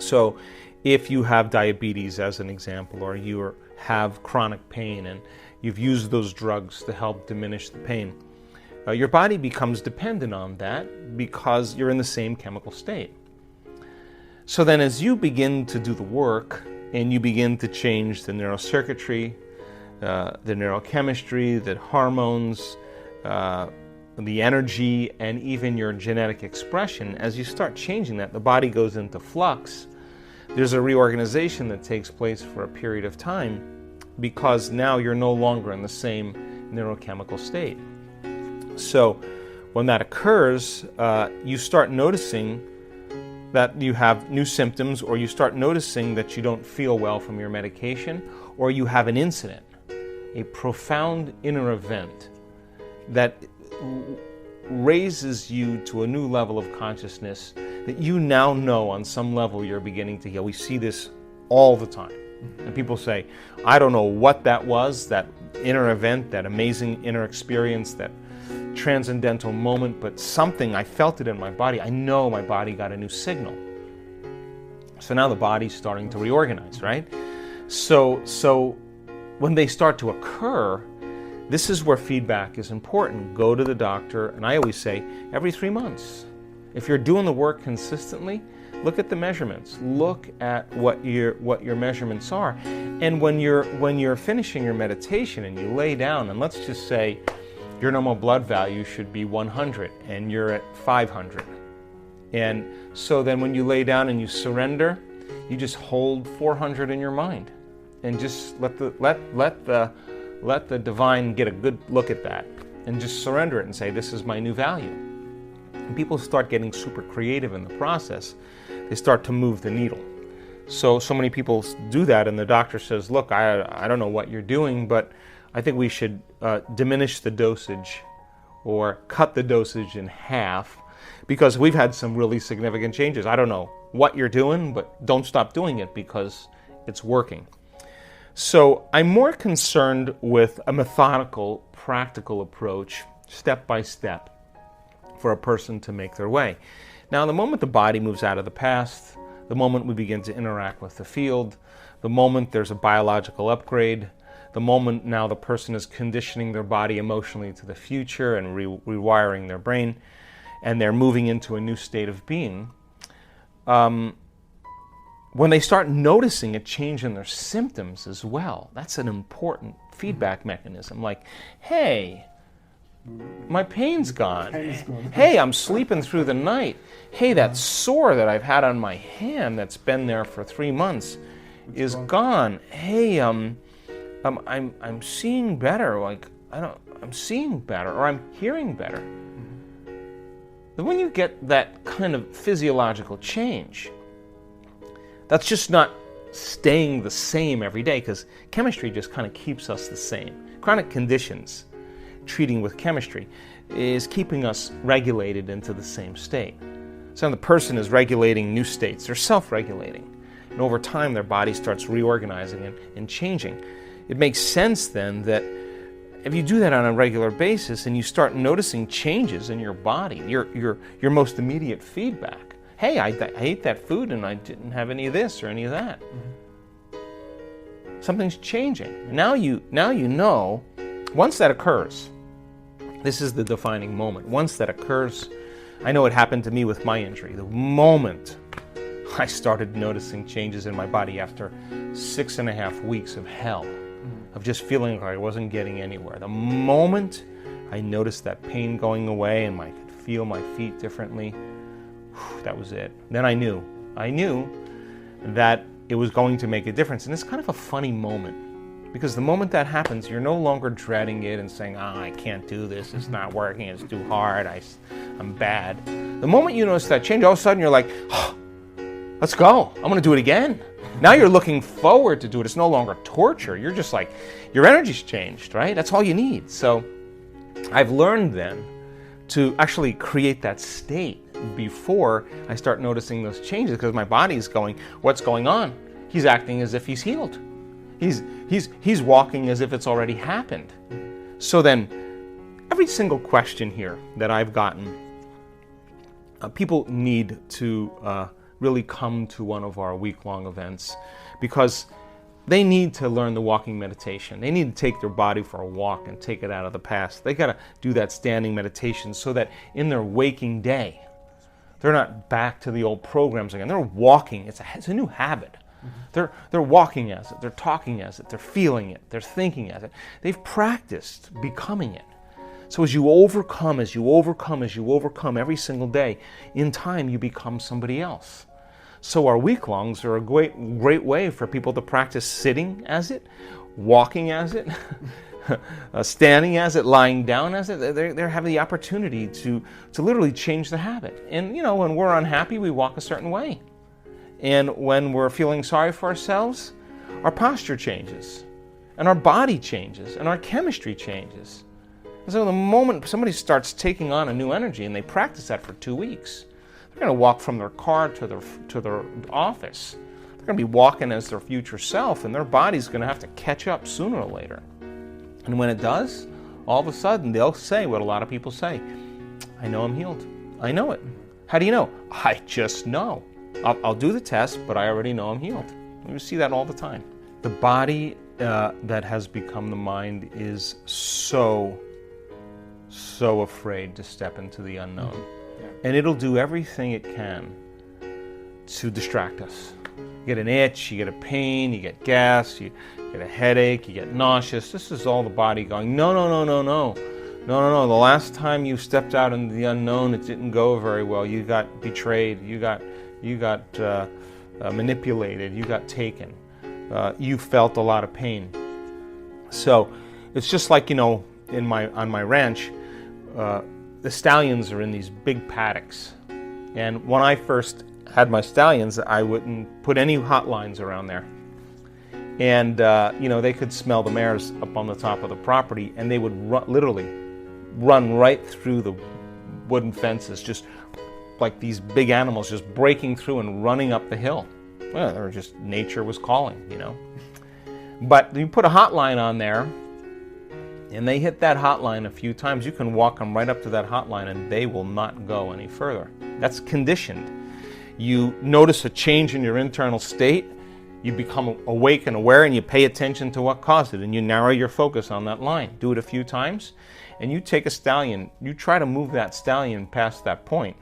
So if you have diabetes, as an example, or you have chronic pain and you've used those drugs to help diminish the pain, your body becomes dependent on that because you're in the same chemical state. So then as you begin to do the work and you begin to change the neurocircuitry, the neurochemistry, the hormones, the energy, and even your genetic expression, as you start changing that, the body goes into flux. There's a reorganization that takes place for a period of time because now you're no longer in the same neurochemical state. So when that occurs, you start noticing that you have new symptoms, or you start noticing that you don't feel well from your medication, or you have an incident, a profound inner event that raises you to a new level of consciousness that you now know on some level you're beginning to heal. We see this all the time. And people say, I don't know what that was, that inner event, that amazing inner experience, that transcendental moment, but something, I felt it in my body. I know my body got a new signal. So now the body's starting to reorganize, right? So when they start to occur, this is where feedback is important. Go to the doctor, and I always say every 3 months. If you're doing the work consistently, look at the measurements. Look at what your measurements are. And when you're finishing your meditation and you lay down, and let's just say your normal blood value should be 100 and you're at 500. And so then when you lay down and you surrender, you just hold 400 in your mind and just let the divine get a good look at that and just surrender it and say, this is my new value. And people start getting super creative in the process. They start to move the needle. So many people do that, and the doctor says, look, I don't know what you're doing, but I think we should diminish the dosage or cut the dosage in half because we've had some really significant changes. I don't know what you're doing, but don't stop doing it because it's working. So I'm more concerned with a methodical, practical approach, step by step, for a person to make their way. Now, the moment the body moves out of the past, the moment we begin to interact with the field, the moment there's a biological upgrade, the moment now the person is conditioning their body emotionally to the future and rewiring their brain, and they're moving into a new state of being, when they start noticing a change in their symptoms as well, that's an important feedback mechanism. Like, hey, my pain's gone. Hey, I'm sleeping through the night. Hey, that sore that I've had on my hand that's been there for 3 months is gone. Hey, I'm seeing better. Like, I'm seeing better, or I'm hearing better. Then when you get that kind of physiological change, that's just not staying the same every day, because chemistry just kind of keeps us the same. Chronic conditions, treating with chemistry, is keeping us regulated into the same state. So the person is regulating new states. They're self-regulating. And over time, their body starts reorganizing and changing. It makes sense then that if you do that on a regular basis and you start noticing changes in your body, your most immediate feedback. Hey, I ate that food and I didn't have any of this or any of that. Something's changing. Now you know, once that occurs, this is the defining moment. Once that occurs, I know it happened to me with my injury. The moment I started noticing changes in my body after 6.5 weeks of hell, of just feeling like I wasn't getting anywhere. The moment I noticed that pain going away and I could feel my feet differently, that was it. Then I knew that it was going to make a difference. And it's kind of a funny moment, because the moment that happens, you're no longer dreading it and saying, I can't do this, it's not working, it's too hard, I'm bad. The moment you notice that change, all of a sudden you're like, let's go, I'm gonna do it again. Now you're looking forward to do it. It's no longer torture. You're just like, your energy's changed, right? That's all you need. So I've learned then to actually create that state before I start noticing those changes, because my body's going, what's going on? He's acting as if he's healed. He's walking as if it's already happened. So then, every single question here that I've gotten, people need to really come to one of our week-long events, because they need to learn the walking meditation. They need to take their body for a walk and take it out of the past. They got to do that standing meditation so that in their waking day, they're not back to the old programs again. They're walking. It's a new habit. They're walking as it. They're talking as it. They're feeling it. They're thinking as it. They've practiced becoming it. So as you overcome every single day, in time you become somebody else. So our week-longs are a great way for people to practice sitting as it, walking as it, standing as it, lying down as it. They're having the opportunity to literally change the habit. And when we're unhappy, we walk a certain way. And when we're feeling sorry for ourselves, our posture changes, and our body changes, and our chemistry changes. And so the moment somebody starts taking on a new energy, and they practice that for 2 weeks, they're going to walk from their car to their office. They're going to be walking as their future self, and their body's going to have to catch up sooner or later. And when it does, all of a sudden they'll say what a lot of people say: I know I'm healed. I know it. How do you know? I just know. I'll do the test, but I already know I'm healed. We see that all the time. The body that has become the mind is so afraid to step into the unknown. Yeah. And it'll do everything it can to distract us. You get an itch, you get a pain, you get gas, you get a headache, you get nauseous. This is all the body going, no. The last time you stepped out into the unknown, it didn't go very well. You got betrayed. You got manipulated. You got taken. You felt a lot of pain. So it's just like, on my ranch, the stallions are in these big paddocks. And when I first had my stallions, I wouldn't put any hot lines around there. And, they could smell the mares up on the top of the property, and they would literally run right through the wooden fences, just like these big animals just breaking through and running up the hill. Well, they were just, nature was calling, But you put a hot line on there, and they hit that hot line a few times, you can walk them right up to that hot line and they will not go any further. That's conditioned. You notice a change in your internal state, you become awake and aware, and you pay attention to what caused it, and you narrow your focus on that line. Do it a few times, and you take a stallion, you try to move that stallion past that point,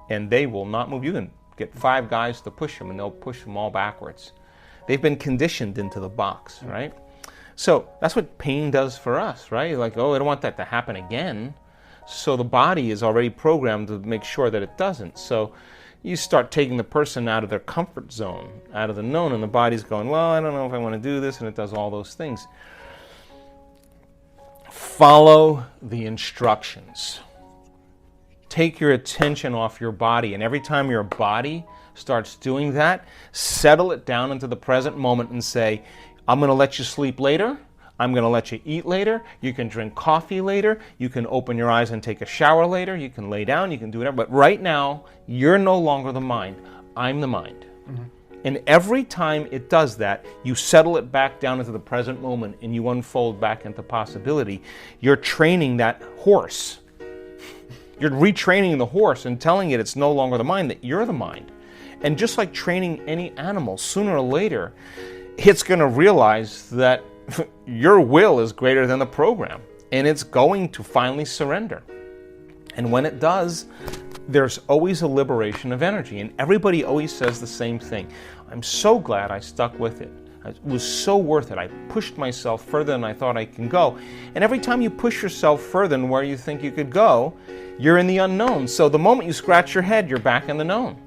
and they will not move. You can get 5 guys to push them, and they'll push them all backwards. They've been conditioned into the box, right? So that's what pain does for us, right? Like, I don't want that to happen again. So the body is already programmed to make sure that it doesn't. So you start taking the person out of their comfort zone, out of the known, and the body's going, well, I don't know if I want to do this, and it does all those things. Follow the instructions. Take your attention off your body, and every time your body starts doing that, settle it down into the present moment and say, I'm going to let you sleep later. I'm going to let you eat later. You can drink coffee later. You can open your eyes and take a shower later. You can lay down. You can do whatever. But right now, you're no longer the mind. I'm the mind. Mm-hmm. And every time it does that, you settle it back down into the present moment and you unfold back into possibility. You're training that horse. You're retraining the horse and telling it it's no longer the mind, that you're the mind. And just like training any animal, sooner or later, it's going to realize that your will is greater than the program, and it's going to finally surrender. And when it does, there's always a liberation of energy, and everybody always says the same thing. I'm so glad I stuck with it. It was so worth it. I pushed myself further than I thought I can go. And every time you push yourself further than where you think you could go, you're in the unknown. So the moment you scratch your head, you're back in the known.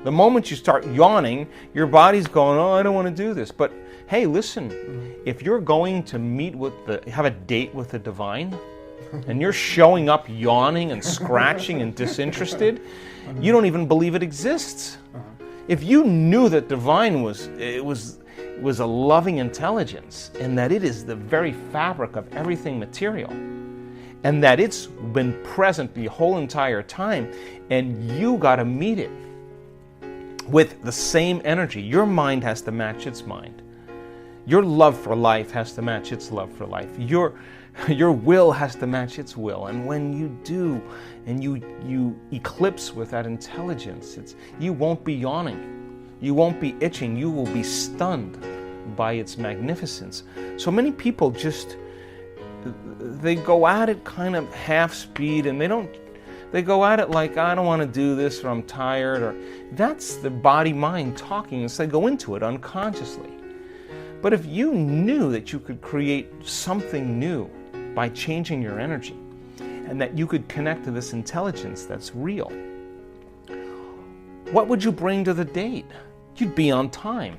The moment you start yawning, your body's going, oh, I don't want to do this. But hey, listen, if you're going to have a date with the divine, and you're showing up yawning and scratching and disinterested, you don't even believe it exists. If you knew that divine was a loving intelligence, and that it is the very fabric of everything material, and that it's been present the whole entire time, and you got to meet it with the same energy. Your mind has to match its mind. Your love for life has to match its love for life. Your will has to match its will. And when you do, and you eclipse with that intelligence, you won't be yawning. You won't be itching. You will be stunned by its magnificence. So many people they go at it kind of half speed, and they go at it like, I don't want to do this, or I'm tired, or that's the body-mind talking as they go into it unconsciously. But if you knew that you could create something new by changing your energy, and that you could connect to this intelligence that's real, what would you bring to the date? You'd be on time.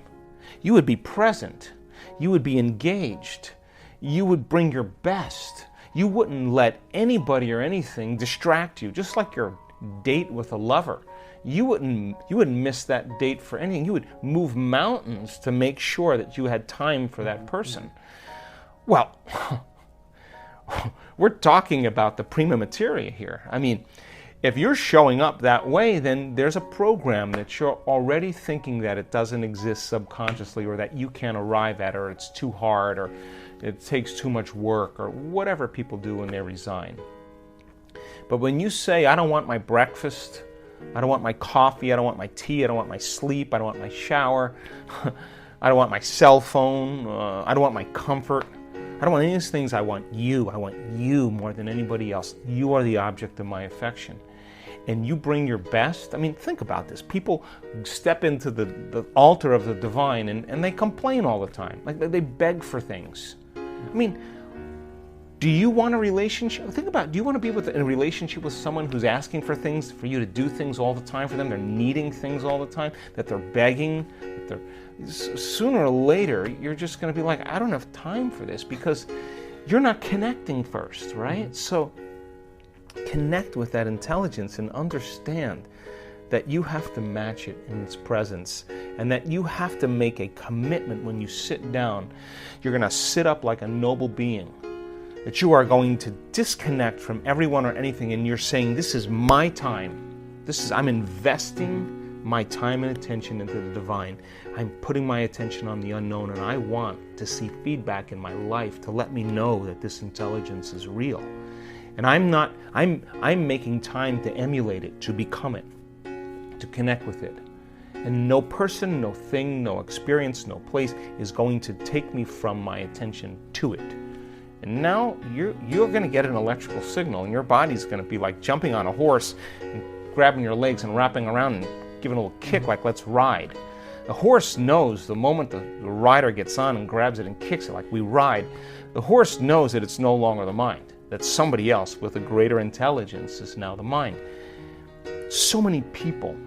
You would be present. You would be engaged. You would bring your best. You wouldn't let anybody or anything distract you, just like your date with a lover. You wouldn't miss that date for anything. You would move mountains to make sure that you had time for that person. Well, we're talking about the prima materia here. I mean, if you're showing up that way, then there's a program that you're already thinking that it doesn't exist subconsciously, or that you can't arrive at, or it's too hard, or it takes too much work, or whatever people do when they resign. But when you say, I don't want my breakfast, I don't want my coffee, I don't want my tea, I don't want my sleep, I don't want my shower, I don't want my cell phone, I don't want my comfort, I don't want any of these things. I want you more than anybody else. You are the object of my affection. And you bring your best. I mean, think about this. People step into the altar of the divine and they complain all the time. Like they beg for things. I mean, do you want a relationship? Think about it. Do you want to be in a relationship with someone who's asking for things, for you to do things all the time for them? They're needing things all the time, that they're begging, sooner or later, you're just going to be like, I don't have time for this, because you're not connecting first, right? So connect with that intelligence and understand that you have to match it in its presence, and that you have to make a commitment when you sit down. You're going to sit up like a noble being, that you are going to disconnect from everyone or anything, and you're saying, this is my time. I'm investing my time and attention into the divine. I'm putting my attention on the unknown, and I want to see feedback in my life to let me know that this intelligence is real. And I'm making time to emulate it, to become it, to connect with it. And no person, no thing, no experience, no place is going to take me from my attention to it. And now you're going to get an electrical signal, and your body's going to be like jumping on a horse and grabbing your legs and wrapping around and giving a little kick like, let's ride. The horse knows the moment the rider gets on and grabs it and kicks it like we ride, the horse knows that it's no longer the mind, that somebody else with a greater intelligence is now the mind. So many people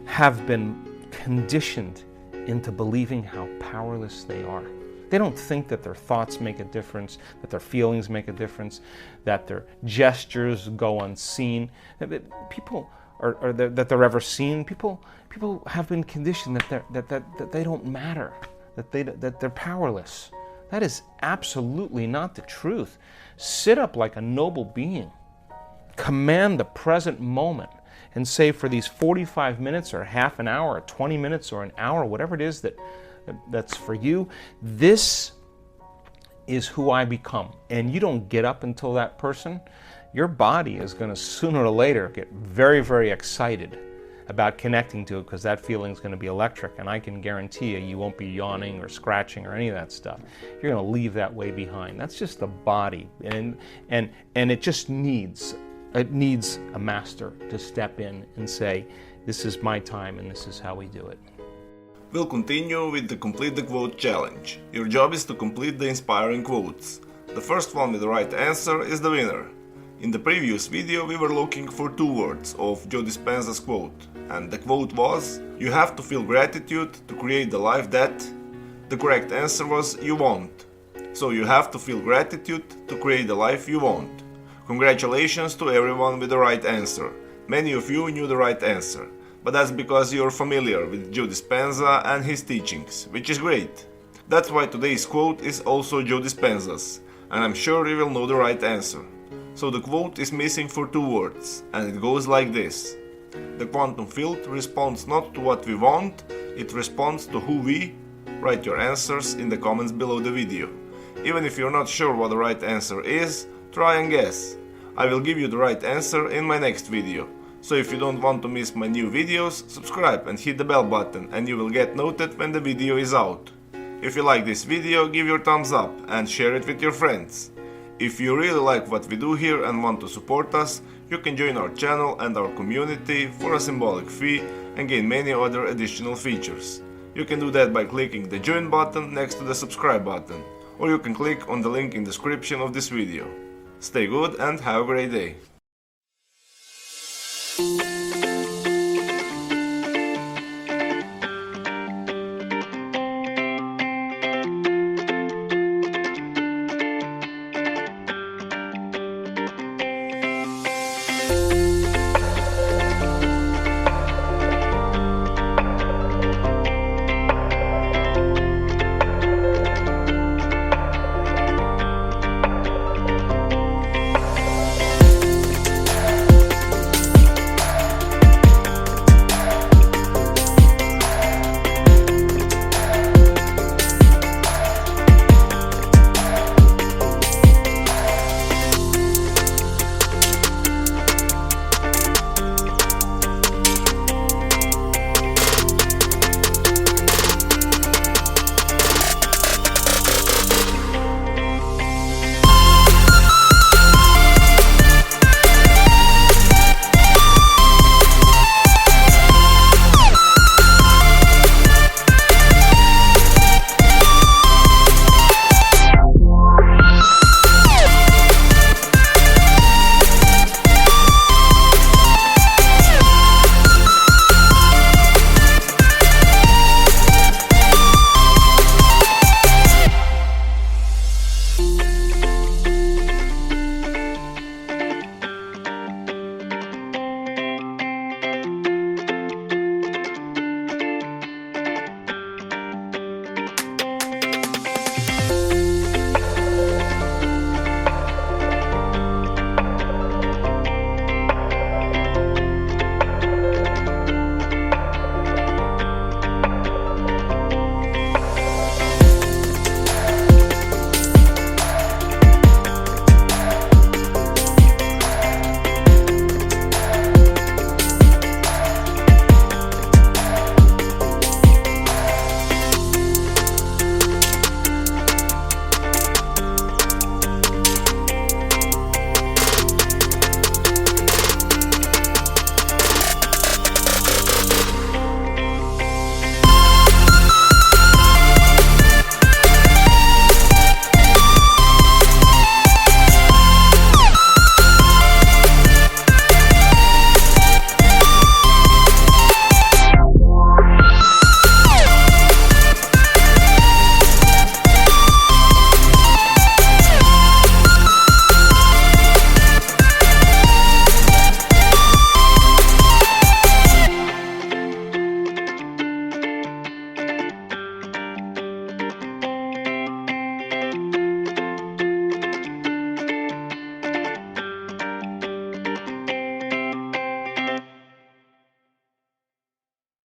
have been conditioned into believing how powerless they are. They don't think that their thoughts make a difference, that their feelings make a difference, that their gestures go unseen, that they're ever seen. People have been conditioned that they don't matter, that they're powerless. That is absolutely not the truth. Sit up like a noble being. Command the present moment and say, for these 45 minutes or half an hour or 20 minutes or an hour, whatever it is that's for you, this is who I become. And you don't get up until that person. Your body is going to sooner or later get very, very excited about connecting to it, because that feeling is going to be electric, and I can guarantee you won't be yawning or scratching or any of that stuff. You're going to leave that way behind. That's just the body, and it just needs a master to step in and say, this is my time and this is how we do it. We'll continue with the Complete the Quote challenge. Your job is to complete the inspiring quotes. The first one with the right answer is the winner. In the previous video we were looking for 2 words of Joe Dispenza's quote, and the quote was, you have to feel gratitude to create the life that... The correct answer was, you won't. So you have to feel gratitude to create the life you want. Congratulations to everyone with the right answer. Many of you knew the right answer, but that's because you're familiar with Joe Dispenza and his teachings, which is great. That's why today's quote is also Joe Dispenza's, and I'm sure you will know the right answer. So the quote is missing for 2 words, and it goes like this. The quantum field responds not to what we want, it responds to who we write your answers in the comments below the video. Even if you're not sure what the right answer is, try and guess. I will give you the right answer in my next video. So if you don't want to miss my new videos, subscribe and hit the bell button and you will get noted when the video is out. If you like this video, give your thumbs up and share it with your friends. If you really like what we do here and want to support us, you can join our channel and our community for a symbolic fee and gain many other additional features. You can do that by clicking the join button next to the subscribe button, or you can click on the link in the description of this video. Stay good and have a great day.